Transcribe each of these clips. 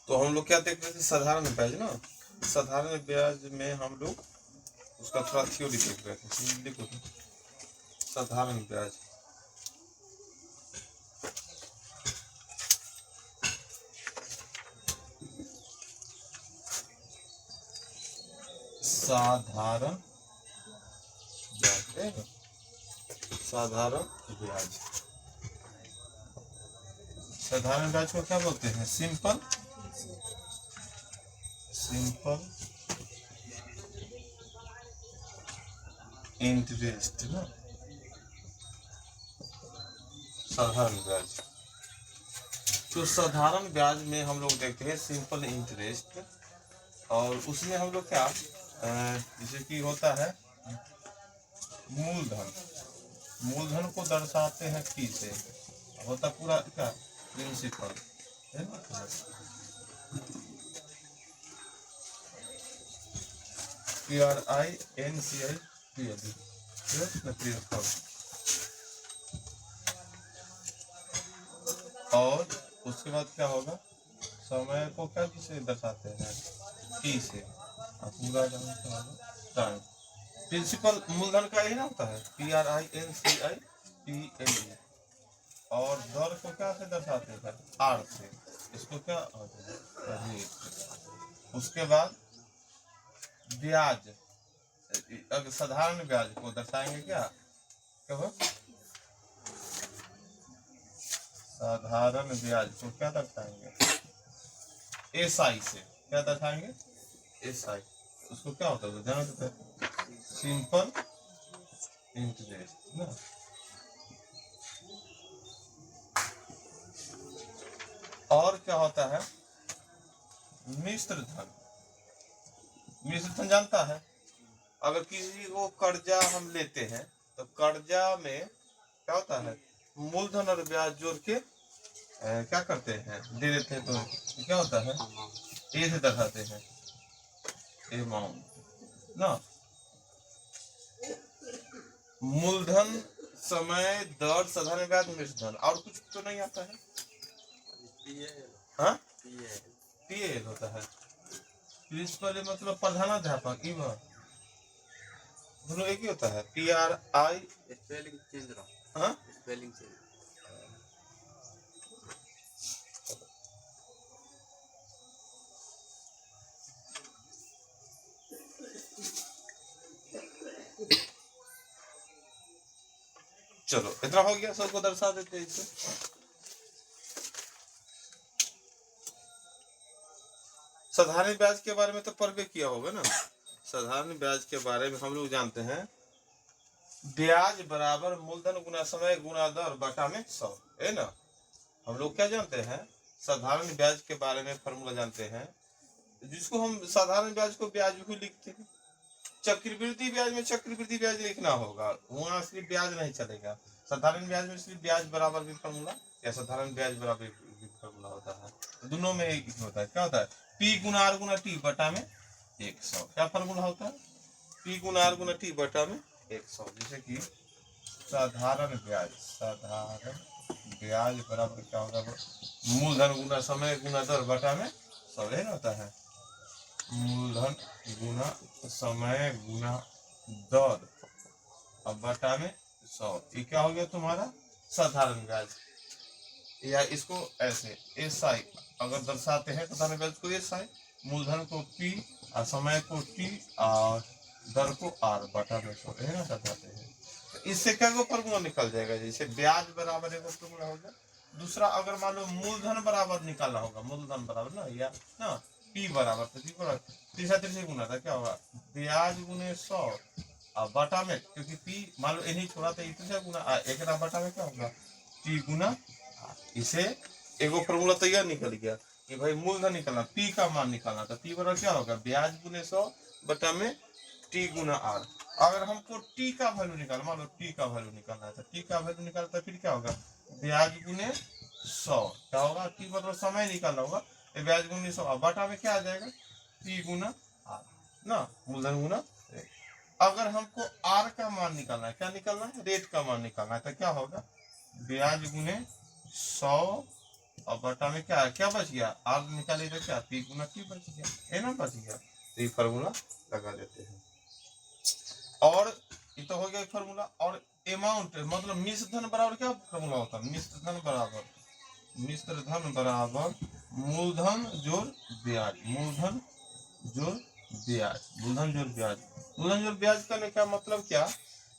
तो हम लोग क्या देख रहे थे, साधारण ब्याज ना। साधारण ब्याज में हम लोग उसका थोड़ा थ्योरी देख रहे थे। देखो तो, साधारण ब्याज, साधारण ब्याज, साधारण ब्याज, साधारण ब्याज को क्या बोलते हैं? सिंपल इंटरेस्ट ना, साधारण ब्याज। तो साधारण ब्याज में हम लोग देखते हैं सिंपल इंटरेस्ट, और उसमें हम लोग क्या, जैसे कि होता है मूलधन, मूलधन को दर्शाते हैं पी से, होता पूरा क्या, प्रिंसिपल है ना, प्रिंसिपल। और उसके बाद क्या होगा, समय को क्या किसे दर्शाते हैं, टी से, पूरा टाइम। प्रिंसिपल मूलधन का ही ना होता है, PRINCIPLE। और दर को क्या से दर्शाते हैं, आर से, इसको क्या होता है। उसके बाद ब्याज, अगर साधारण ब्याज को दर्शाएंगे क्या, क्या साधारण ब्याज को क्या दर्शाएंगे, SI से, क्या दर्शाएंगे, SI। उसको क्या होता है ध्यान देते हैं, सिंपल इंटरेस्ट ना। और क्या होता है, मिश्र धन। मिश्र धन जानता है, अगर किसी को कर्जा हम लेते हैं तो कर्जा में क्या होता है, मूलधन और ब्याज जोड़ के क्या करते हैं, दे देते हैं, तो क्या होता है, ए से दर्शाते हैं, अमाउंट ना। मूलधन, समय, दर, साधारण ब्याज, मिश्र धन, और कुछ तो नहीं आता है। हाँ, PAL होता है, प्रिंसिपल मतलब प्रधानाध्यापक, दोनों एक ही होता है। PRI स्पेलिंग चेंज रहा, हाँ, स्पेलिंग चेंज। चलो इतना हो गया, सबको दर्शा देते हैं इसे। साधारण ब्याज के बारे में तो पढ़ किया होगा ना। साधारण ब्याज के बारे में हम लोग जानते हैं, ब्याज बराबर मूलधन गुना समय गुना दर बटा में 100, है ना। हम लोग क्या जानते हैं, साधारण ब्याज के बारे में फॉर्मूला जानते हैं, जिसको हम साधारण ब्याज को ब्याज भी लिखते हैं। चक्रवृद्धि ब्याज में चक्रवृद्धि ब्याज लिखना होगा, वहां सिर्फ ब्याज नहीं चलेगा। साधारण ब्याज में सिर्फ ब्याज बराबर भी फॉर्मूला, या साधारण ब्याज बराबर भी फॉर्मूला होता है, तो दोनों में एक होता है। क्या होता है, P गुना R गुना T बटा में 100। क्या फॉर्मूला होता है, P गुना R गुना T बटा में 100। जैसे कि साधारण ब्याज बराबर क्या होगा, मूलधन गुना समय गुना दर बटा में 100 है ना, होता है मूलधन गुना समय गुना दर अब बटा में 100। ये क्या हो गया तुम्हारा साधारण ब्याज। या इसको ऐसे SI अगर दर्शाते हैं, साधारण ब्याज को SI, मूलधन को P और समय को T और दर को R बटा में 100 है ना, दर्शाते हैं। तो इससे क्या को फॉर्मूला निकल जाएगा, जैसे ब्याज बराबर एक फॉर्मूला होगा। दूसरा, अगर मान लो मूलधन बराबर निकालना होगा, मूलधन बराबर ना, या ना P बराबर, तो P बराबर तीसरा गुना था, क्या होगा, ब्याज गुने 100 और बटा में, क्योंकि P मान लो इन्हीं छोड़ा तो तीसरा गुना एक बटा में क्या होगा, T गुना। इसे एगो फॉर्मूला तैयार निकल गया कि भाई मूलधन निकालना, P का मान निकालना, तो P बराबर क्या होगा, ब्याज गुने 100 बटा में T गुना R। अगर हमको T का वैल्यू निकालना, मान लो T का वैल्यू निकालना है, तो T का वैल्यू निकालता है, फिर क्या होगा, ब्याज गुने 100, क्या होगा, T मतलब समय निकालना होगा, ब्याज गुने 100 बटा में क्या आ जाएगा, T गुना R ना, मूलधन गुना। अगर हमको R का मान निकालना है, क्या निकालना है, रेट का मान निकालना है, तो क्या होगा, ब्याज गुने 100 और बटा में क्या क्या बच गया, आर निकाले तो क्या पी गुना टी बच गया, है ना बच गया। तो ये फार्मूला लगा देते हैं। और ये तो हो गया फार्मूला। और अमाउंट मतलब मिश्र धन बराबर क्या फार्मूला होता है, मिश्र धन बराबर मूलधन जोड़ ब्याज, मूलधन जोड़ ब्याज, मूलधन जोड़ ब्याज। मूलधन जोड़ ब्याज का क्या मतलब, क्या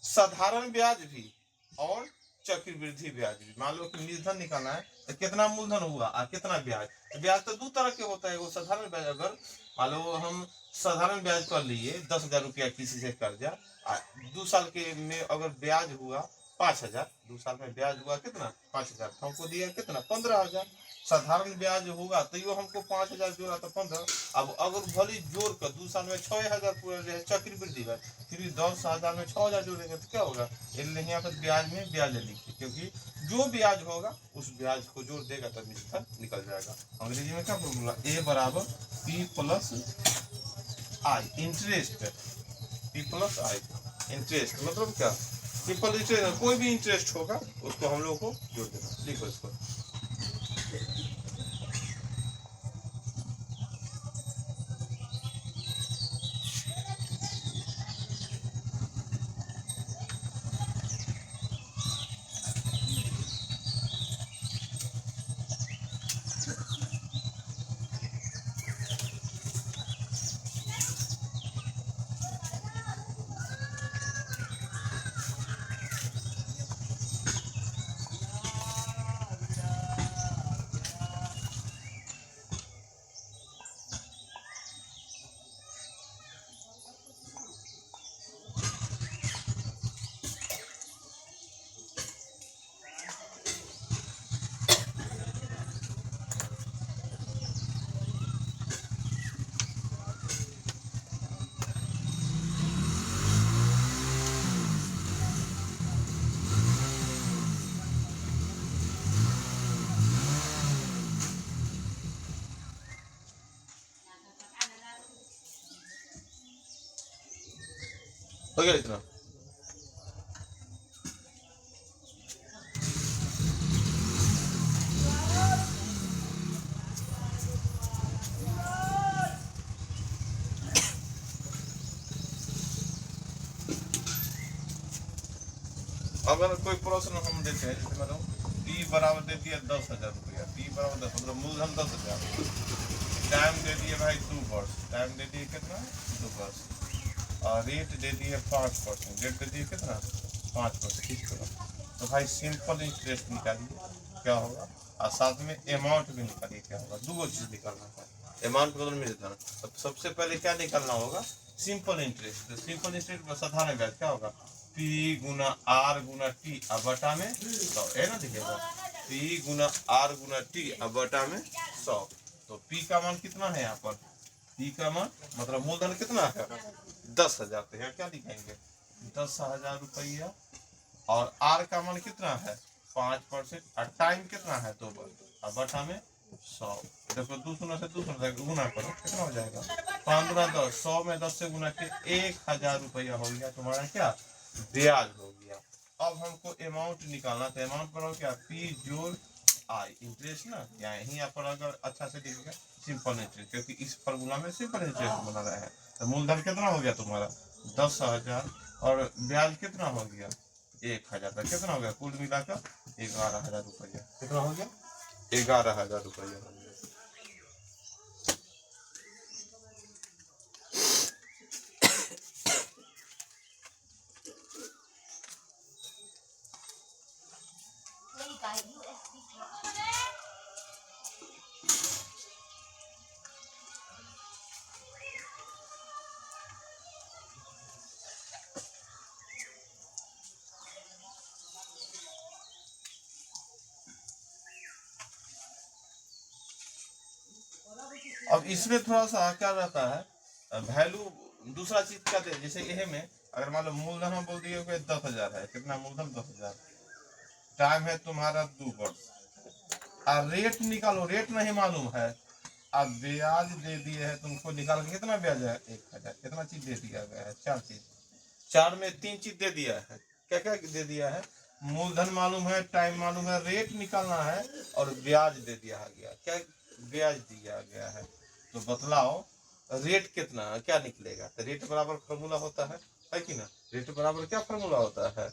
साधारण ब्याज भी और चक्रवृद्धि ब्याज भी। मान लो कि मूलधन निकालना है तो कितना मूलधन हुआ और कितना ब्याज। ब्याज तो दो तरह के होता है, वो साधारण ब्याज, अगर मान लो हम साधारण ब्याज कर लिए 10,000 रुपया किसी से कर्जा, 2 साल के में अगर ब्याज हुआ 5,000, 2 साल में ब्याज हुआ कितना 5,000, हमको दिया कितना 15,000। साधारण ब्याज होगा तो यो हमको 5,000 जोड़ा तो 15। अब अगर भले जोड़ कर 2 साल में 6,000 पूरा चक्रवृद्धि है, फिर 10,000 में 6,000 जोड़ेंगे तो क्या होगा, इसलिए यहाँ पर ब्याज में ब्याज लिखिए, क्योंकि जो ब्याज होगा उस ब्याज को जोड़ देगा तब निष्ठा निकल जाएगा। अंग्रेजी में क्या फॉर्मूला, ए बराबर पी प्लस आई इंटरेस्ट, पी प्लस आई इंटरेस्ट मतलब क्या, सिंपल इंटरेस्ट, कोई भी इंटरेस्ट होगा उसको हम लोग को जोड़ देना। लिखो इसको। हो गया इतना। अगर कोई प्रश्न हम देते हैं, जैसे मतलब पी बराबर दे दिया 10,000 रुपया, पी बराबर 10 मतलब मूलधन 10,000, टाइम दे दिए भाई 2 वर्ष, टाइम दे दिए कितना 2 वर्ष, और रेट दे दिए 5%, रेट दे दिए कितना 5%, इस तरह। तो भाई सिंपल इंटरेस्ट निकालिए क्या होगा, और साथ में अमाउंट भी निकालिए क्या होगा, दो चीज निकालना है। अमाउंट बदल में देता है, तो सबसे पहले क्या निकालना होगा, सिंपल इंटरेस्ट। तो सिंपल इंटरेस्ट में साधारण ब्याज क्या होगा, पी गुना आर गुना टी अब बटा में 100, है ना दिखेगा, पी गुना आर गुना टी अब बटा में 100। तो पी का मान कितना है यहाँ पर, पी का मान मतलब मूलधन कितना है 10,000, तो यहाँ क्या लिखेंगे 10,000 रुपया, और आर का मान कितना है 5%, और टाइम कितना है 2 वर्ष, अब बटा में 100। देखो 2 शून्य से 2 शून्य गुना करो कितना हो जाएगा, 5 गुना 10, 100 में 10 से गुना के 1,000 रुपया हो गया तुम्हारा क्या ब्याज हो गया। अब हमको अमाउंट निकालना, तो अमाउंट पर क्या पी जोड़ आई इंटरेस्ट ना, या यहीं पर अगर अच्छा से लिखेगा सिंपल इंटरेस्ट, क्योंकि इस फॉर्मूला में सिंपल इंटरेस्ट बना रहे हैं। तो मूलधन कितना हो गया तुम्हारा 10,000, और ब्याज कितना हो गया 1,000, तक कितना हो गया कुल मिलाकर 11,000 रुपया, कितना हो गया 11,000 रुपया हो गया। अब इसमें थोड़ा सा क्या रहता है वैल्यू, दूसरा चीज क्या दे, जैसे ये में अगर मान लो मूलधन हम बोल दिए 10,000 है, कितना मूलधन 10,000, टाइम है तुम्हारा 2 वर्ष, और रेट निकालो, रेट नहीं मालूम है, अब ब्याज दे दिए है तुमको, निकाल के कितना ब्याज है 1,000, कितना चीज दे दिया गया है 4 चीज, 4 में 3 चीज दे दिया है, क्या क्या दे दिया है, मूलधन मालूम है, टाइम मालूम है, रेट निकालना है और ब्याज दे दिया गया। क्या ब्याज दिया गया है, तो बतलाओ रेट कितना क्या निकलेगा। तो रेट बराबर फॉर्मूला होता है कि ना। रेट बराबर क्या फॉर्मूला होता है,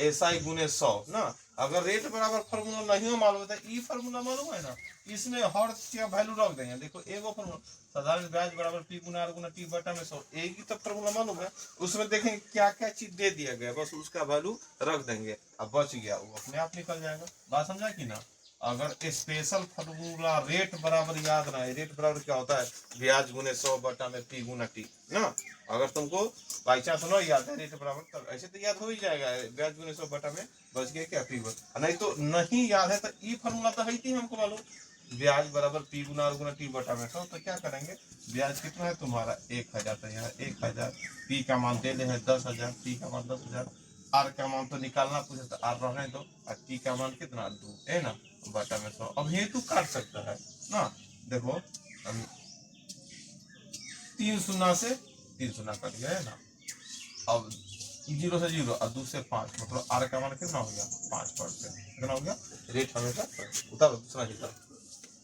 एसआई गुने 100 ना। अगर रेट बराबर फॉर्मूला नहीं मालूम होता, ई फॉर्मूला मालूम है ना, इसमें हर चीज का वैल्यू रख देंगे। देखो एगो फॉर्मूला साधारण ब्याज बराबर पी गुना आर गुना टी बटा में 100, एक ही तो फॉर्मूला मालूम है। उसमें देखेंगे क्या क्या चीज दे दिया गया, बस उसका वैल्यू रख देंगे, अब बच गया वो अपने आप निकल जाएगा। बात समझा कि ना। अगर स्पेशल फॉर्मूला रेट बराबर याद ना है, रेट बराबर क्या होता है, ब्याज गुने 100 बटा में पी गुना टी ना। अगर तुमको बाई चांस ना याद है रेट बराबर, तब ऐसे तो याद हो ही जाएगा, ब्याज गुने 100 बटा में बच गया क्या पी गुना। नहीं तो नहीं याद है तो ई फॉर्मूला तो है ही हमको मालूम, ब्याज बराबर पी गुना आर गुना टी बटा में 100। तो क्या करेंगे, ब्याज कितना है तुम्हारा 1000, तो यहाँ 1000, पी का मान दे दे है 10,000, पी का मान 10,000, आर का मान तो निकालना पूछे तो आर रहने दो, और टी का मान कितना 2 है ना, बटा में 100। अब ये तू काट सकता है ना। देखो 3 शून्य से 3 शून्य कट गया है ना। अब 0 से 0 और 2 से 5, मतलब आर का मान कितना हो गया 5%। कितना हो गया, रेट हमेशा उतारो। दूसरा हिसाब,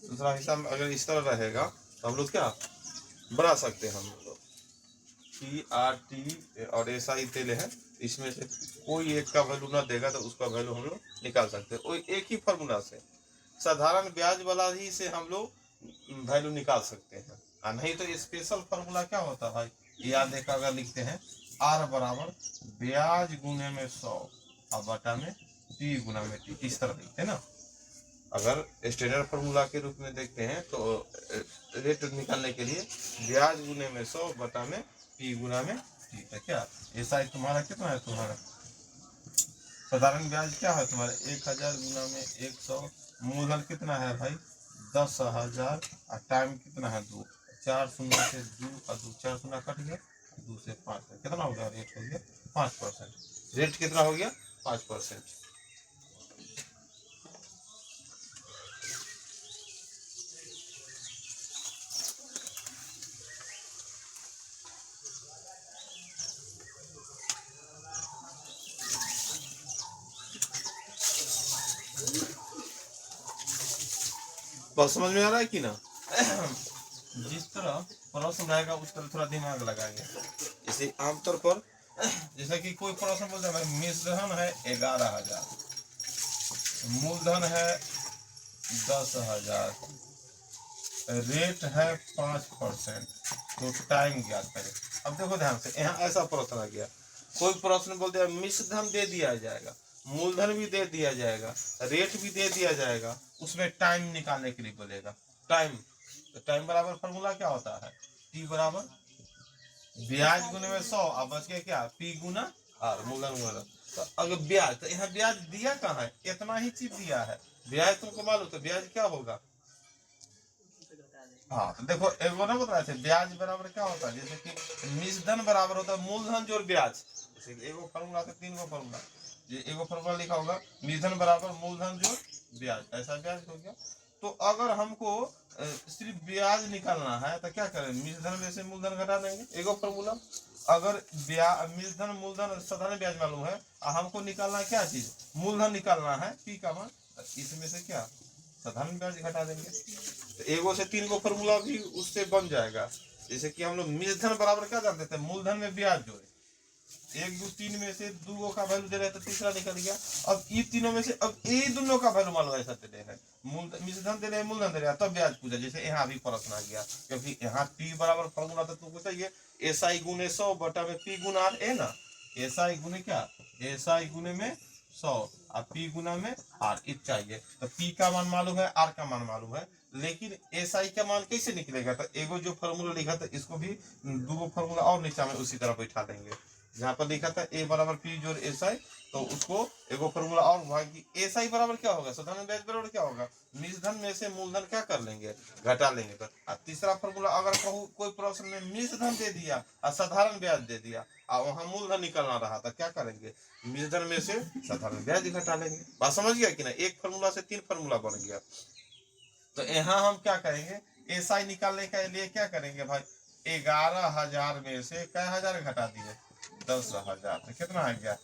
दूसरा हिसाब अगर इस तरह रहेगा तो हम लोग क्या बना सकते हैं, हम लोग टी आर टी और ऐसा ही तेल है, इसमें से कोई एक का वैल्यू ना देगा तो उसका वैल्यू हम लोग निकाल सकते हैं। वही एक ही फॉर्मूला से साधारण ब्याज वाला ही से हम लोग वैल्यू निकाल सकते हैं। और नहीं तो स्पेशल फॉर्मूला क्या होता है, याद है अगर लिखते हैं आर बराबर ब्याज गुने में 100 और बटा में पी गुना में टी, इस तरह लिखते हैं ना। अगर स्टैंडर्ड फार्मूला के रूप में देखते हैं तो रेट निकालने के लिए ब्याज गुने में 100 बटा में पी गुना में टी है। क्या ऐसा तुम्हारा कितना है, तुम्हारा साधारण ब्याज क्या है तुम्हारा 1000 गुना में 100, मूलधन कितना है भाई 10,000, और टाइम कितना है 2, 4 शून्य से 2 और 2 4 शून्य कट गया, 2 से 5 कितना हो गया, रेट हो गया 5%। रेट कितना हो गया 5%। बात समझ में आ रहा है कि ना। जिस तरह प्रश्न रहेगा उस तरह थोड़ा दिमाग लगाएंगे। जैसे आमतौर पर जैसे कि कोई प्रश्न बोलते हैं मिश्रधन है 11,000, मूलधन है 10,000, रेट है 5%, तो टाइम ज्ञात करें। अब देखो ध्यान से, यहाँ ऐसा प्रश्न आ गया, कोई प्रश्न बोलते हैं मिश्रधन दे दिया जाएगा, मूलधन भी दे दिया जाएगा, रेट भी दे दिया जाएगा, उसमें टाइम निकालने के लिए बोलेगा। टाइम, तो टाइम बराबर फॉर्मूला क्या होता है, टी बराबर ब्याज गुने में 100 और बच गया क्या पी गुना आर, मूलधन गुना। तो अगर ब्याज, तो यहाँ ब्याज दिया कहाँ है, इतना ही चीज दिया है, ब्याज तुमको मालूम, तो ब्याज क्या होगा। हाँ तो देखो एगो ना बता रहे थे ब्याज बराबर क्या होता है, जैसे कि मिश्रधन बराबर होता है मूलधन जोड़ ब्याज। जैसे एगो फॉर्मूला से 3 गो फॉर्मूला, ये एगो फॉर्मूला लिखा होगा मिश्रधन बराबर मूलधन जोड़ ब्याज, ऐसा ब्याज हो गया। तो अगर हमको सिर्फ ब्याज निकालना है तो क्या करें, मिश्रधन में से मूलधन घटा देंगे, एगो फॉर्मूला। अगर मिश्रधन मूलधन साधारण ब्याज मालूम है और हमको निकालना है क्या चीज, मूलधन निकालना है पी का मान, इसमें से क्या साधारण ब्याज घटा देंगे। तो एगो से 3 गो फॉर्मूला भी उससे बन जाएगा। जैसे कि हम लोग मिश्रधन बराबर क्या जानते थे, मूलधन में ब्याज जोड़े, 1 2 3 में से 2 गो का वैल्यू दे रहे तो तीसरा निकल गया। अब ये तीनों में से अब ये दोनों का वैल्यू मालूम ऐसा दे रहे हैं, मिश्रधन दे रहे हैं मूलधन दे रहे हैं, तब ब्याज पूछा। जैसे यहाँ भी प्रश्न आ गया, क्योंकि यहाँ पी बराबर फॉर्मूला तो तुमको चाहिए एसआई गुने 100 बटा में पी गुना आर है ना। एसआई गुने क्या, एसआई गुने में 100 और पी गुना में आर इत चाहिए। तो पी का मान मालूम है, आर का मान मालूम है, लेकिन एसआई का मान कैसे निकलेगा, तो एगो जो फॉर्मूला लिखा था इसको भी 2 गो फॉर्मूला और नीचे में उसी तरह बैठा देंगे। जहाँ पर लिखा था ए बराबर पी जोड़ एसआई, तो उसको एगो फॉर्मूला और भागी एसआई बराबर क्या होगा, साधारण ब्याज बराबर क्या होगा, मिश्रधन में से मूलधन क्या कर लेंगे घटा लेंगे। तो तीसरा फॉर्मूला अगर कोई प्रश्न में मिश्रधन दे दिया और साधारण ब्याज दे दिया और वहां मूलधन निकलना रहा तो क्या करेंगे, मिश्रधन में से साधारण ब्याज घटा लेंगे। बात समझ गया कि ना, एक फॉर्मूला से 3 फॉर्मूला बन गया। तो यहाँ हम क्या करेंगे, एसआई निकालने के लिए क्या करेंगे भाई, 11,000 में से क्या हजार घटा दिए 10,000, तो कितना आ गया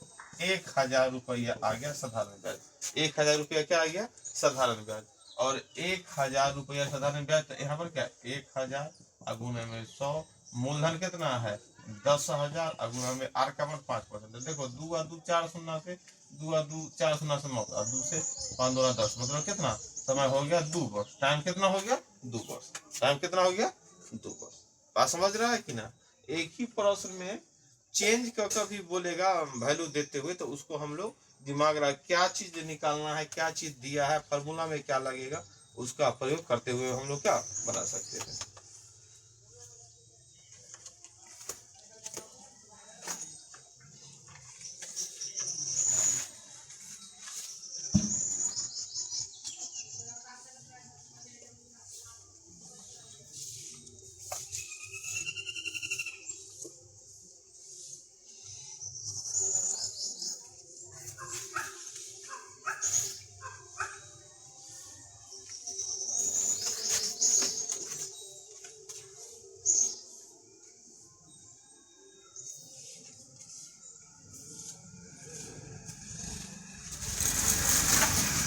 1000 रुपया आ गया साधारण ब्याज। 1000 रुपया क्या आ गया? साधारण ब्याज। और 1000 रुपया साधारण ब्याज, तो यहाँ पर क्या 1000 गुना में 100, मूलधन कितना है 10,000 गुना में आर का मान 5%। देखो 2 और 2 4 शून्य से 2 और 2 4 शून्य से 9 और 2 से 5 2 10, मतलब कितना समय हो गया 2 वर्ष। टाइम कितना हो गया 2 वर्ष। टाइम कितना हो गया 2 वर्ष। बात समझ रहा है कि ना? एक ही प्रश्न में चेंज कर कभी बोलेगा वैल्यू देते हुए, तो उसको हम लोग दिमाग रहा क्या चीज निकालना है, क्या चीज दिया है, फॉर्मूला में क्या लगेगा, उसका प्रयोग करते हुए हम लोग क्या बना सकते हैं।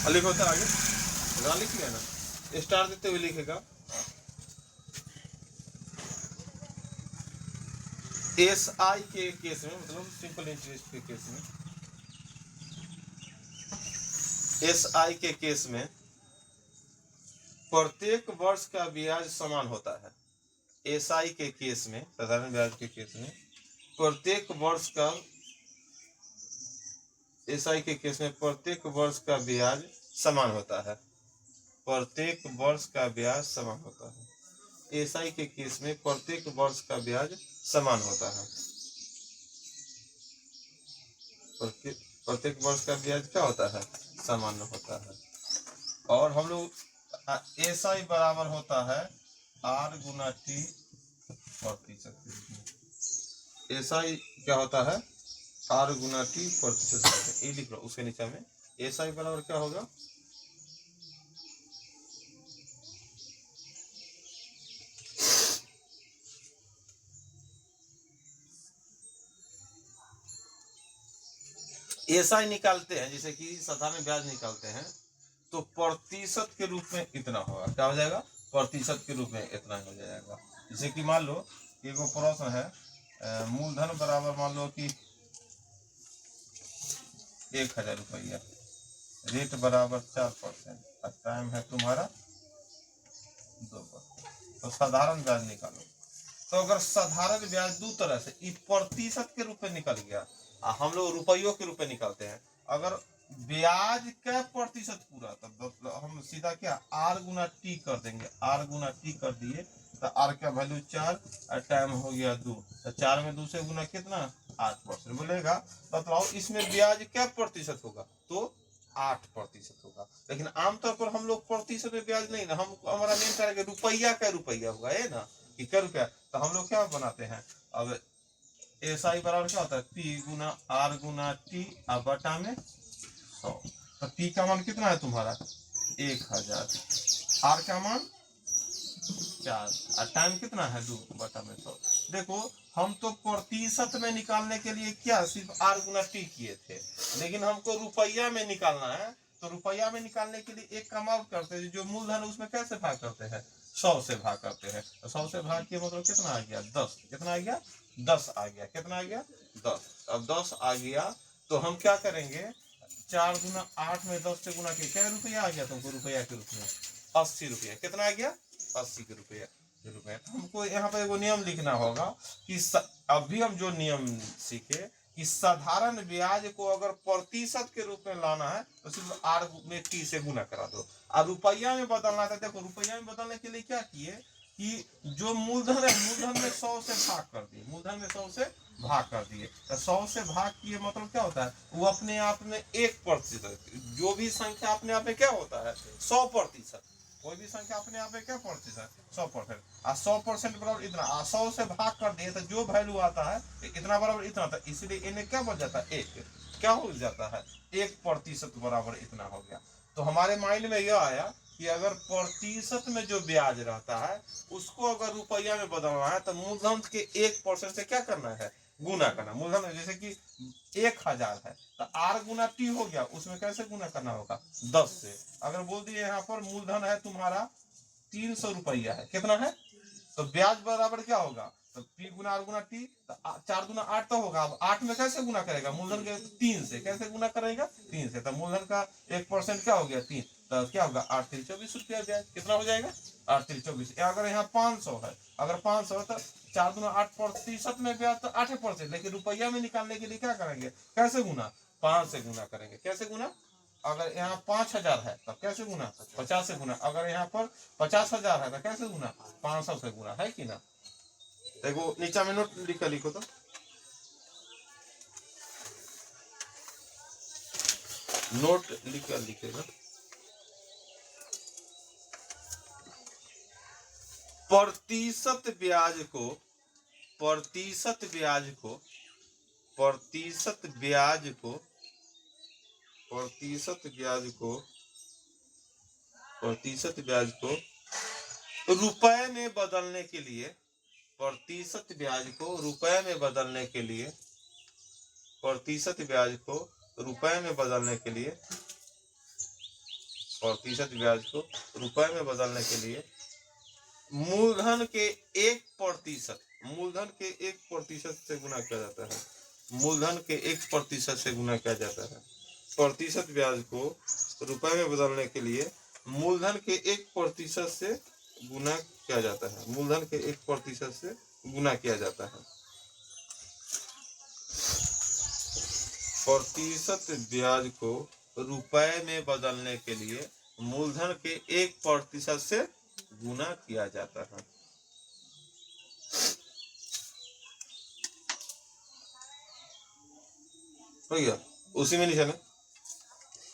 लिखो तो आगे लिख लिया ना, स्टार देते हुए लिखेगा SI के केस में, मतलब सिंपल इंटरेस्ट के केस में, SI के केस में प्रत्येक वर्ष का ब्याज समान होता है। SI के केस में, साधारण ब्याज के केस में प्रत्येक वर्ष का, SI के केस में प्रत्येक वर्ष का ब्याज समान होता है। प्रत्येक वर्ष का ब्याज समान होता है। SI के केस में प्रत्येक वर्ष का ब्याज समान होता है। प्रत्येक वर्ष का ब्याज क्या होता है? सामान्य होता है। और हम लोग SI बराबर होता है R गुना T प्रतिशत। SI क्या होता है? R गुना T प्रतिशत। ये लिख लो उसके नीचे में। SI बराबर क्या होगा? SI निकालते हैं, जैसे कि साधारण ब्याज निकालते हैं, तो प्रतिशत के रूप में इतना होगा। क्या हो जाएगा? प्रतिशत के रूप में इतना हो जाएगा। जैसे कि मान लो एक प्रश्न है, मूलधन बराबर मान लो कि 1000 रुपया, रेट बराबर 4% और टाइम है तुम्हारा 2 वर्ष। तो साधारण ब्याज निकालो। तो अगर साधारण ब्याज दो तरह से, प्रतिशत के रूप में निकल गया, हम लोग रुपयों के रूप में निकालते हैं। अगर ब्याज का प्रतिशत पूरा, तो हम सीधा क्या R गुना T कर देंगे। R गुना T कर दिए तो R का वैल्यू 4 और टाइम हो गया 2, तो 4 में 2 से गुना कितना 8% बोलेगा। बताओ इसमें ब्याज क्या प्रतिशत होगा? तो 8% होगा। लेकिन आमतौर पर हम लोग प्रतिशत में ब्याज नहीं ना, हम हमारा मेन टारगेट रुपया का रुपया होगा, है ना कि क्या रुपया। तो हम लोग क्या बनाते हैं, अब SI बराबर क्या होता है? P गुना R गुना T और बटा में 100। तो P का मान कितना है तुम्हारा 1000, R का मान 4 और टाइम कितना है 2 बटा में 100। देखो हम तो प्रतिशत में निकालने के लिए क्या सिर्फ R गुना T किए थे, लेकिन हमको रुपया में निकालना है। तो रुपया में निकालने के लिए एक काम और करते हैं, जो मूलधन उसमें कैसे भाग करते हैं? 100 से भाग करते हैं। तो 100 से भाग किया मतलब कितना आ गया 10। कितना आ गया 10 आ गया। कितना आ गया 10। अब 10 आ गया तो हम क्या करेंगे, 4 गुना 8 में 10 से गुना किया, क्या रुपया आ गया तुमको रुपया के रूप में 80 रुपया। कितना आ गया 80 के रुपया। तो हमको यहाँ पर एगो नियम लिखना होगा कि अभी हम जो नियम सीखे कि साधारण ब्याज को अगर प्रतिशत के रूप में लाना है तो सिर्फ R में T से गुना करा दो। और रुपया में बदलना था, देखो रुपया में बदलने के लिए क्या किए कि जो मूलधन है मूलधन में 100 से भाग कर दिए। मूलधन में 100 से भाग कर दिए, तो 100 से भाग किए मतलब क्या होता है, वो अपने आप में 1%। जो भी संख्या अपने आप में क्या होता है 100%। कोई भी संख्या अपने आप में क्या प्रतिशत 100%। 100% बराबर इतना, 100 से भाग कर दिए तो जो वैल्यू आता है इतना बराबर इतना था, इसलिए इन्हें क्या बच जाता है 1। क्या हो जाता है 1% बराबर इतना हो गया। तो हमारे माइंड में यह आया कि अगर प्रतिशत में जो ब्याज रहता है उसको अगर रुपया में बदलना है तो मूलधन के 1% से क्या करना है गुना करना। मूलधन जैसे कि 1000 है तो R गुना T हो गया, उसमें कैसे गुना करना होगा 10 से। अगर बोल दिए यहाँ पर मूलधन है तुम्हारा 300 रुपया है, कितना है, तो ब्याज बराबर क्या होगा, तो P गुना R गुना T, तो 4 गुना 8 तो होगा। अब 8 में कैसे गुना करेगा, मूलधन के 3 से कैसे गुना करेगा, 3 से, तो मूलधन का 1% क्या हो गया 3, तो क्या होगा 8 3 24 रुपया ब्याज, कितना हो जाएगा 8 3 24। अगर यहाँ 500 है, अगर 500 है तो 4 गुना 8% में ब्याज तो 8%, लेकिन रुपया में निकालने के लिए क्या करेंगे, कैसे गुना, 5 से गुना करेंगे, कैसे गुना। अगर यहाँ 5000 है तब कैसे गुना, 50 से गुना। अगर यहाँ पर 50,000 है तो कैसे गुना, 500 से गुना, है कि ना। देखो नीचा में नोट लिखो तो, नोट लिखेगा, प्रतिशत ब्याज को, प्रतिशत ब्याज को, प्रतिशत ब्याज को, प्रतिशत ब्याज को, प्रतिशत ब्याज को रुपए में बदलने के लिए, प्रतिशत ब्याज को रुपए में बदलने के लिए, प्रतिशत ब्याज को रुपए में बदलने के लिए, प्रतिशत ब्याज को रुपए में बदलने के लिए मूलधन के 1%, मूलधन के 1% से गुना किया जाता है, मूलधन के 1% से गुना किया जाता है। प्रतिशत ब्याज को रुपए में बदलने के लिए मूलधन के 1% से गुना किया जाता है, मूलधन के 1% से गुना किया जाता है। प्रतिशत ब्याज को रुपए में बदलने के लिए मूलधन के 1% से गुना किया जाता है। भैया उसी में नहीं चले,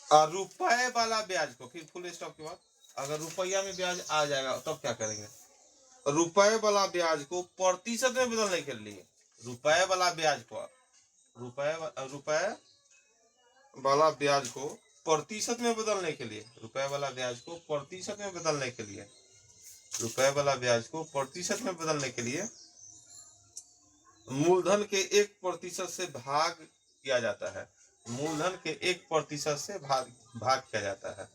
और रुपए वाला ब्याज को, फिर फुल स्टॉप के बाद अगर रुपया में ब्याज आ जाएगा तब क्या करेंगे, रुपए वाला ब्याज को प्रतिशत में बदलने के लिए, रुपए वाला ब्याज को, रुपए वाला ब्याज को प्रतिशत में बदलने के लिए, रुपए वाला ब्याज को प्रतिशत में बदलने के लिए, रुपए वाला ब्याज को प्रतिशत में बदलने के लिए मूलधन के 1% से भाग किया जाता है, मूलधन के 1% से भाग किया जाता है।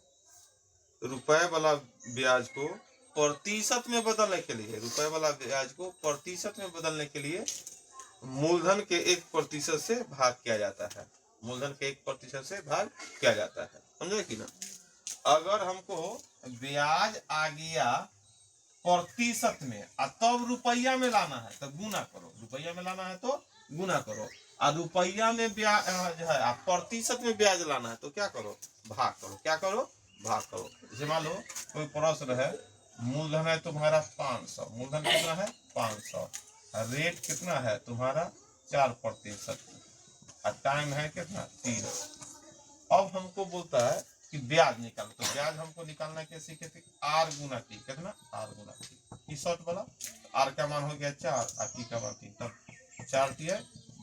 रुपए वाला ब्याज को प्रतिशत में बदलने के लिए, रुपए वाला ब्याज को प्रतिशत में बदलने के लिए मूलधन के 1% से भाग किया जाता है, मूलधन के 1% से भाग किया जाता है, समझे कि ना। अगर हमको ब्याज आ गया प्रतिशत में और तब रुपया में लाना है तो गुना करो, रुपया में लाना है तो गुना करो, और रुपया में ब्याज है, प्रतिशत में ब्याज लाना है तो क्या करो, भाग करो, क्या करो, भाग करो। जैसे मान लो कोई प्रश्न है, मूलधन है तुम्हारा 500, मूलधन कितना है 500, रेट कितना है तुम्हारा 4%, और टाइम है कितना 3। अब हमको बोलता है कि ब्याज निकालो, तो ब्याज हमको निकालना कैसे सीखे थे, R गुना T, कितना R गुना T, शॉर्ट वाला, R का मान हो गया 4 और T का मान 3, तब 4 T है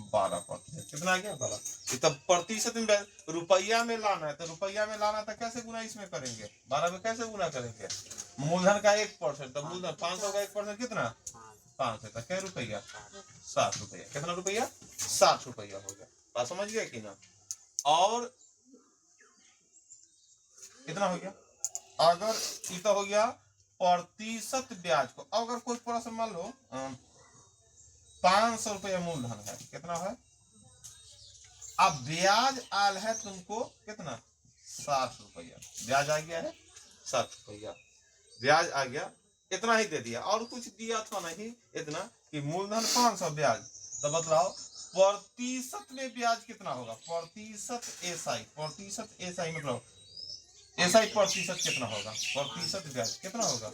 12%, कितना आ गया 12। तब प्रतिशत में रुपया में लाना है तो रुपया में लाना था, कैसे गुना इसमें करेंगे, 12 में कैसे गुना करेंगे, मूलधन का 1%, तो मूलधन 500 का 1% कितना 5 है, तो क्या रुपया 60 रुपया, कितना रुपया 60 रुपया हो गया, बात समझ गया कि ना। और कितना हो गया, अगर ये तो हो गया प्रतिशत ब्याज को। अगर कोई प्रश्न मान लो 500 रुपया मूलधन है, कितना है, अब ब्याज आल है तुमको कितना 60 रुपया, ब्याज आ गया है 60 रुपया, ब्याज आ गया, इतना ही दे दिया और कुछ दिया था नहीं, इतना कि मूलधन 500 ब्याज, तो बतलाओ प्रतिशत में ब्याज कितना होगा, प्रतिशत एसआई, प्रतिशत एसआई मतलब एसआई प्रतिशत कितना होगा, प्रतिशत ब्याज कितना होगा,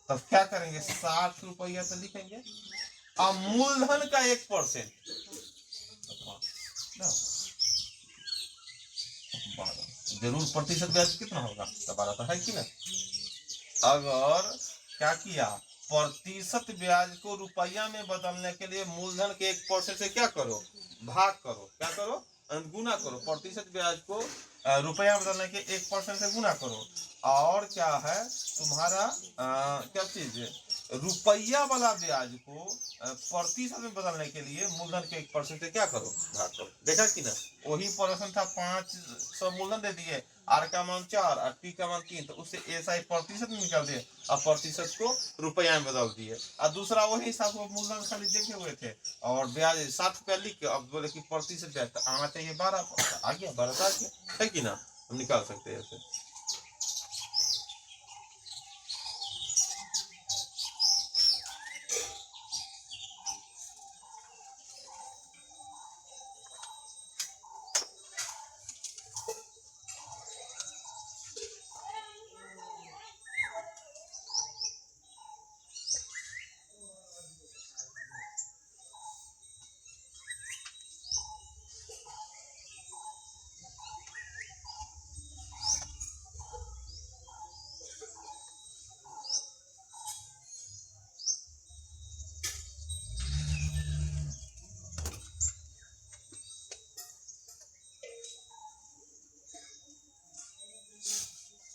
तब क्या करेंगे 60 रुपया तो लिखेंगे, और मूलधन का 1%, जरूर प्रतिशत ब्याज कितना होगा, तो 12 तो है कि ना। अगर क्या किया, प्रतिशत ब्याज को रुपया में बदलने के लिए मूलधन के 1% से क्या करो, भाग करो, क्या करो, गुना करो, प्रतिशत ब्याज को रुपया बदलने के 1% से गुना करो। और क्या है तुम्हारा क्या चीज है, रुपया वाला ब्याज को प्रतिशत में बदलने के लिए मूलधन के 1% से क्या करो, भाग करो। देखा कि ना, वही प्रश्न था 500 मूलधन दे दिए, आर का मान 4 और टी का मान 3, तो उससे एसआई प्रतिशत में निकाल दिए और प्रतिशत को रुपया में बदल दिए। और दूसरा वही हिसाब को मूलधन खाली देखे हुए थे और ब्याज 7 रुपया लिख के अब बोले कि प्रतिशत ब्याज तो आना चाहिए 12, आ गया 12 आ गया, है कि ना, हम निकाल सकते हैं ऐसे।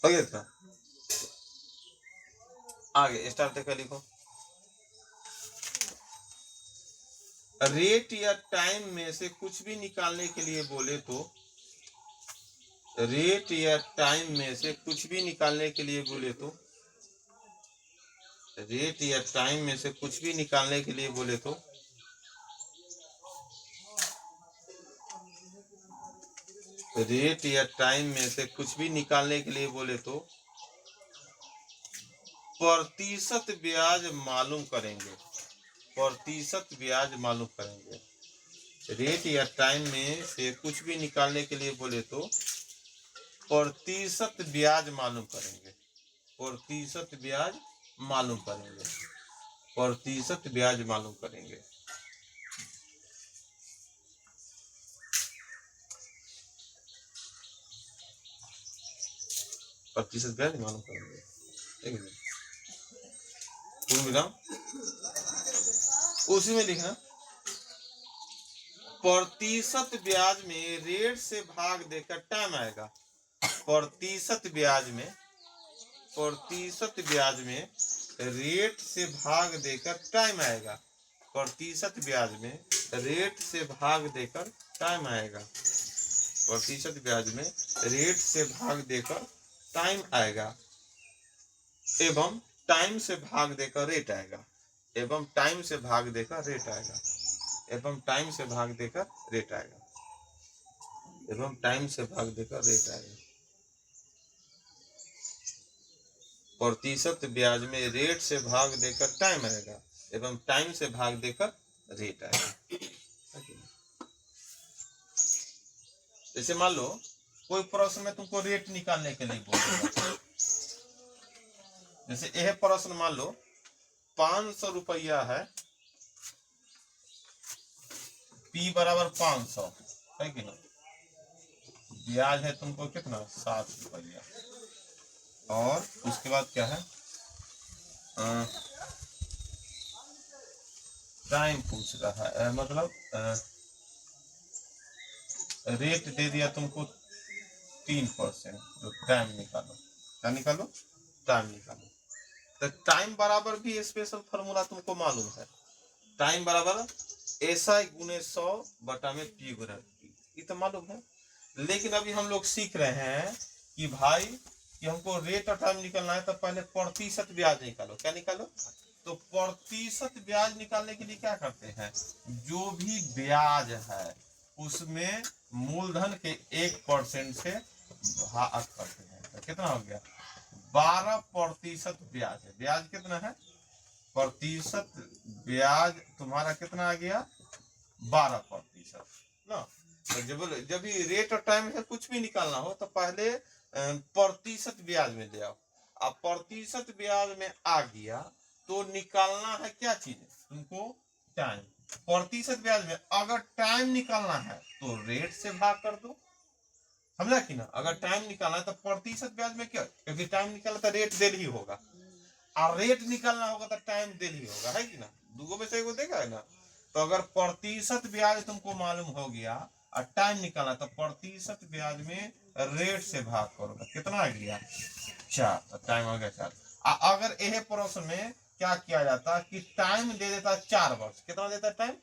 हो गया था, आगे स्टार्ट देकर लिखो। रेट या टाइम में से कुछ भी निकालने के लिए बोले तो, रेट या टाइम में से कुछ भी निकालने के लिए बोले तो, रेट या टाइम में से कुछ भी निकालने के लिए बोले तो रेट या टाइम में से कुछ भी निकालने के लिए बोले तो प्रतिशत ब्याज मालूम करेंगे, प्रतिशत ब्याज मालूम करेंगे। रेट या टाइम में से कुछ भी निकालने के लिए बोले तो प्रतिशत ब्याज मालूम करेंगे, प्रतिशत ब्याज मालूम करेंगे, प्रतिशत ब्याज मालूम करेंगे। प्रतिशत ब्याज मालूम करेंगे, ठीक है। पूर्ण विराम, उसी में लिखना प्रतिशत ब्याज में रेट से भाग देकर टाइम आएगा। प्रतिशत ब्याज में, प्रतिशत ब्याज में रेट से भाग देकर टाइम आएगा। प्रतिशत ब्याज में रेट से भाग देकर टाइम आएगा। प्रतिशत ब्याज में रेट से भाग देकर टाइम आएगा एवं टाइम से भाग देकर रेट आएगा, एवं टाइम से भाग देकर रेट आएगा, एवं टाइम से भाग देकर रेट आएगा, एवं टाइम से भाग देकर रेट आएगा। प्रतिशत ब्याज में रेट से भाग देकर टाइम आएगा एवं टाइम से भाग देकर रेट आएगा। जैसे मान लो कोई प्रश्न में तुमको रेट निकालने के लिए बोलेगा, जैसे यह प्रश्न मान लो 500 रुपया है, P बराबर 500 है कि ना, ब्याज है तुमको कितना 7 रुपया, और उसके बाद क्या है टाइम पूछ रहा है, मतलब रेट दे दिया तुमको 3%, तो टाइम निकालो, क्या निकालो, टाइम निकालो। तो टाइम बराबर भी स्पेशल फॉर्मूला तुमको मालूम है, टाइम बराबर SI गुने 100 बटा में P गुना T, ये तो मालूम है। लेकिन अभी हम लोग सीख रहे हैं कि भाई कि हमको रेट और टाइम निकालना है तो पहले प्रतिशत ब्याज निकालो। क्या निकालो, तो प्रतिशत ब्याज निकालने के लिए क्या करते हैं, जो भी ब्याज है उसमें मूलधन के 1% से भाग करते हैं, तो कितना हो गया 12% ब्याज है। ब्याज कितना है, प्रतिशत ब्याज तुम्हारा कितना आ गया 12% ना। तो जब भी रेट और टाइम से कुछ भी निकालना हो तो पहले प्रतिशत ब्याज में ले आओ। अब प्रतिशत ब्याज में आ गया तो निकालना है क्या चीज तुमको, टाइम। प्रतिशत ब्याज में अगर टाइम निकालना है तो रेट से भाग कर दो, समझा कि ना। अगर टाइम निकालना है तो प्रतिशत ब्याज में क्या, क्योंकि टाइम निकालना तो रेट देल ही होगा, और रेट निकालना होगा तो टाइम देल ही होगा, है कि ना, दूगो में से एगो देगा है ना। तो अगर प्रतिशत ब्याज तुमको मालूम हो गया और टाइम निकालना, तो प्रतिशत ब्याज में रेट से भाग करो, तो कितना आ गया 4, तो टाइम आ गया 4। अगर यह प्रश्न में क्या किया जाता कि टाइम दे देता 4 वर्ष, कितना देता टाइम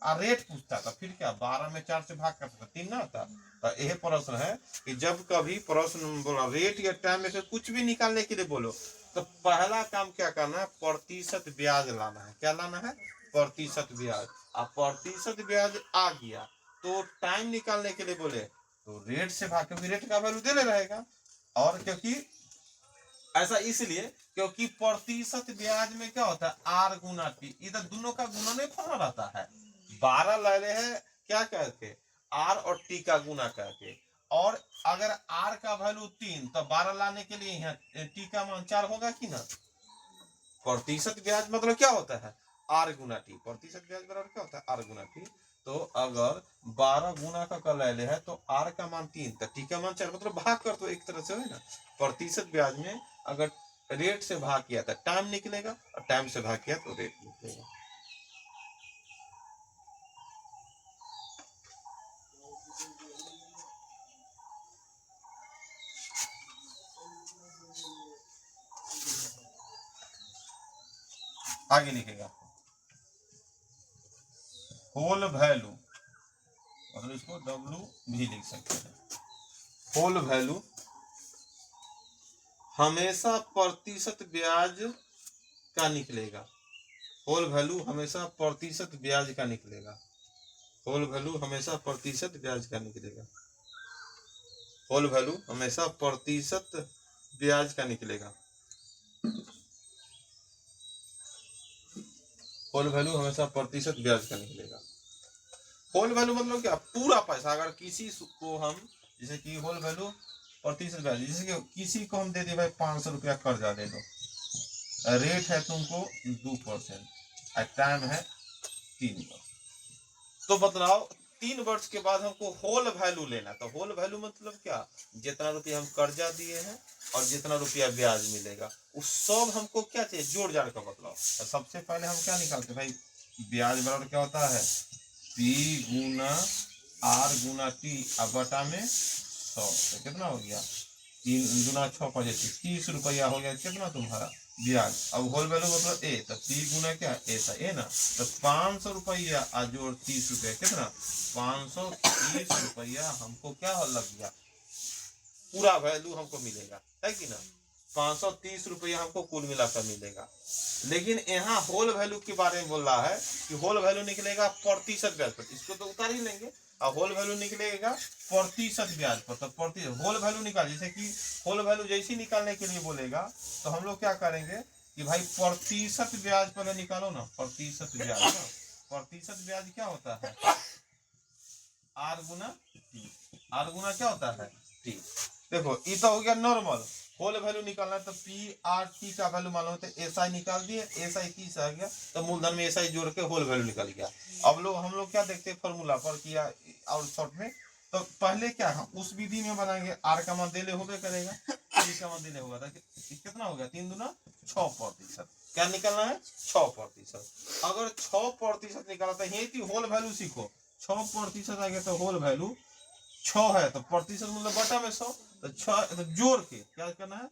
और रेट पूछता, तो फिर क्या 12 में 4 से भाग करता 3 ना होता। तो यह प्रश्न है कि जब कभी प्रश्न बोला रेट या टाइम में से कुछ भी निकालने के लिए बोलो, तो पहला काम क्या करना है, प्रतिशत ब्याज लाना है। क्या लाना है, प्रतिशत ब्याज। अब प्रतिशत ब्याज आ गया तो टाइम निकालने के लिए बोले तो रेट से भाग, क्योंकि रेट का वैल्यू देने रहेगा। और क्योंकि ऐसा इसलिए क्योंकि प्रतिशत ब्याज में क्या होता है, आर गुना टी, इधर दोनों का गुना नहीं फलना रहता है। 12 ले रहे हैं क्या करके, आर और टी का गुना करके, और अगर आर का वैल्यू 3 तो 12 लाने के लिए यहाँ टी का मान 4 होगा कि ना। प्रतिशत ब्याज मतलब क्या होता है, आर गुना टी। प्रतिशत ब्याज बराबर क्या होता है, आर गुना टी। तो अगर 12 गुना का कर ले है तो आर का मान 3 तो टी का मान 4, मतलब भाग कर तो एक तरह से है ना। प्रतिशत ब्याज में अगर रेट से भाग किया तो टाइम निकलेगा, और टाइम से भाग किया तो रेट निकलेगा। आगे लिखेगा होल वैल्यू, मतलब इसको डब्ल्यू भी लिख सकते हैं। होल वैल्यू हमेशा प्रतिशत ब्याज का निकलेगा। होल वैल्यू हमेशा प्रतिशत ब्याज का निकलेगा। होल वैल्यू हमेशा प्रतिशत ब्याज का निकलेगा। होल वैल्यू हमेशा प्रतिशत ब्याज का निकलेगा। होल वैल्यू हमेशा प्रतिशत ब्याज का निकलेगा। होल वैल्यू मतलब क्या, पूरा पैसा। अगर किसी को हम, जैसे कि होल वैल्यू प्रतिशत ब्याज, जैसे कि किसी को हम दे दे भाई 500 रुपया कर्जा दे दो, रेट है तुमको 2%, टाइम है 3 वर्ष, तो बतलाओ 3 वर्ष के बाद हमको होल वैल्यू लेना। तो होल वैल्यू मतलब क्या, जितना रुपया हम कर्जा दिए हैं और जितना रुपया ब्याज मिलेगा उस सब हमको क्या चाहिए, जोड़ जाड़ कर बतलाओ। तो सबसे पहले हम क्या निकालते भाई, ब्याज बराबर क्या होता है, पी गुना आर गुना टी अब बटा में 100, तो कितना हो गया 3 दूना 6 25 30 रुपया हो गया कितना तुम्हारा ब्याज। अब होल वैल्यू मतलब ए, तो पी गुना क्या ऐसा ए ना, तो 500 रुपया जोड़ 30 रुपया कितना 530 रुपया हमको क्या लग गया, पूरा वैल्यू हमको मिलेगा, है कि ना। 530 रुपया हमको कुल मिलाकर मिलेगा। लेकिन यहाँ होल वैल्यू के बारे में बोल रहा है कि होल वैल्यू निकलेगा प्रतिशत ब्याज पर, इसको तो उतार ही लेंगे, और होल वैल्यू निकलेगा प्रतिशत ब्याज पर। तो प्रतिशत होल वैल्यू निकाल, जैसे कि होल वैल्यू जैसे निकालने के लिए बोलेगा तो हम लोग क्या करेंगे कि भाई प्रतिशत ब्याज पहले निकालो ना, प्रतिशत ब्याज ना, प्रतिशत ब्याज क्या होता है, आर गुना टी। आर गुना क्या होता है टी। देखो ये तो हो गया नॉर्मल। होल वैल्यू निकालना है तो पी आर टी का वैल्यू मालूम है, तो एस आई निकाल दिए, एस आई 30 आ गया, तो मूलधन में एस आई जोड़ के होल वैल्यू निकल गया। अब लोग हम लोग क्या देखते हैं फॉर्मूला पर किया और शॉर्ट में, तो पहले क्या हम उस विधि में बनाएंगे, आर का मान देले होबे करेगा, टी का मान देले होगा, तो कितना हो गया 3 दूना 6%। क्या निकलना है 6%। अगर 6% निकाला तो यही थी होल वैल्यू सीखो, 6% आ गया तो होल वैल्यू 6 है, तो प्रतिशत मतलब बटा में 100, तो 6 तो जोड़ के क्या करना है,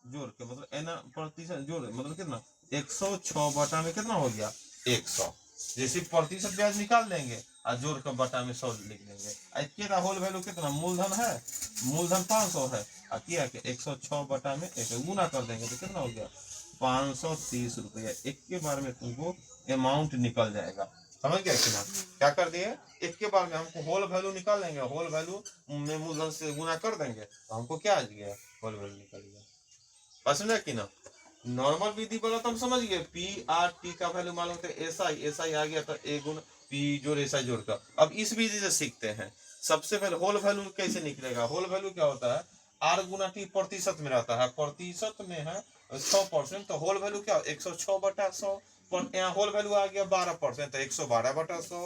जोड़ के मतलब एन प्रतिशत जोड़ मतलब कितना 106 बटा में कितना हो गया 100। जैसे प्रतिशत ब्याज निकाल देंगे और जोड़ कर बटा में 100 लिख देंगे। इसके होल वैल्यू कितना, मूलधन है, मूलधन 500 है, और किया कि 106 बटा में 1 गुना कर देंगे तो कितना हो गया 530 रुपया। एक के बार में तुमको अमाउंट निकल जाएगा, समझ गया कि ना। क्या कर दिए, एक के बार में हमको होल वैल्यू निकाल लेंगे, होल वैल्यू में मूलधन से गुना कर देंगे तो हमको क्या आ गया होल वैल्यू निकल गया। बात समझा कि ना। नॉर्मल विधि बोला तो हम समझ गए, पी आर टी का वैल्यू मालूम होता है एस आई आ गया तो ए गुण पी जोड़ एस आई जोड़ का। अब इस विधि से सीखते हैं। सबसे पहले होल वैल्यू कैसे निकलेगा, होल वैल्यू क्या होता है, आर गुना टी प्रतिशत में रहता है, प्रतिशत में है 100%, तो होल वैल्यू क्या 106 बटा 100, यहाँ होल वैल्यू आ गया 12% तो 112 बटा 100,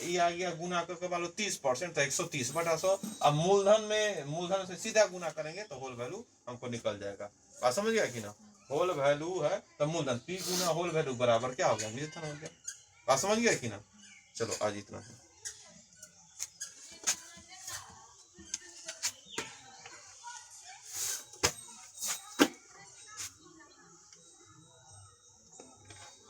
ये आ गया गुना करके मान लो 30% तो 130 बटा 100। अब मूलधन में मूलधन से सीधा गुना करेंगे तो होल वैल्यू हमको निकल जाएगा। बात समझ गया कि ना। होल वैल्यू है तो मूलधन पी गुना होल वैल्यू बराबर क्या हो गया, विधेयक हो गया। बात समझ गया कि ना। चलो आज इतना है।